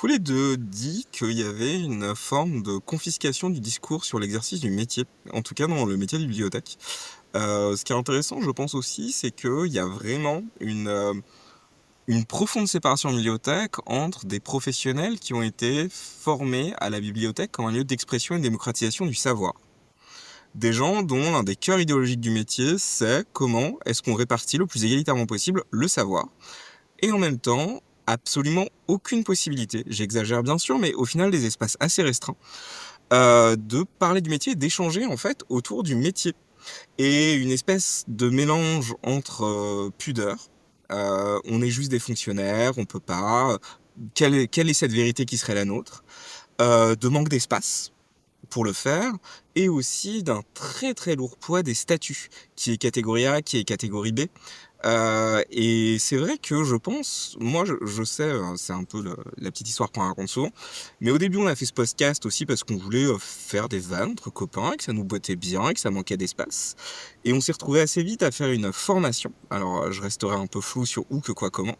tous les 2 dit qu'il y avait une forme de confiscation du discours sur l'exercice du métier, en tout cas dans le métier de bibliothèque. Ce qui est intéressant, je pense aussi, c'est qu'il y a vraiment une profonde séparation en bibliothèque entre des professionnels qui ont été formés à la bibliothèque comme un lieu d'expression et de démocratisation du savoir. Des gens dont l'un des cœurs idéologiques du métier, c'est comment est-ce qu'on répartit le plus égalitairement possible le savoir. Et en même temps, absolument aucune possibilité, j'exagère bien sûr, mais au final des espaces assez restreints, de parler du métier, d'échanger en fait autour du métier. Et une espèce de mélange entre pudeur, on est juste des fonctionnaires, on peut pas, quelle est cette vérité qui serait la nôtre, de manque d'espace pour le faire, et aussi d'un très très lourd poids des statuts, qui est catégorie A, qui est catégorie B. Et c'est vrai que je pense, moi je sais, c'est un peu la petite histoire qu'on raconte souvent, mais au début on a fait ce podcast aussi parce qu'on voulait faire des vannes entre copains, et que ça nous bottait bien, et que ça manquait d'espace. Et on s'est retrouvé assez vite à faire une formation, alors je resterai un peu flou sur où, que, quoi, comment,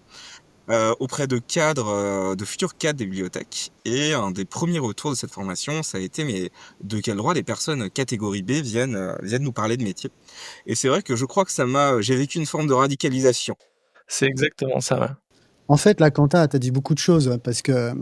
auprès de cadres, de futurs cadres des bibliothèques. Et un des premiers retours de cette formation, ça a été: mais de quel droit les personnes catégorie B viennent nous parler de métier? Et c'est vrai que je crois que j'ai vécu une forme de radicalisation. C'est exactement ça, ouais. En fait, là, Quentin, tu as dit beaucoup de choses, parce que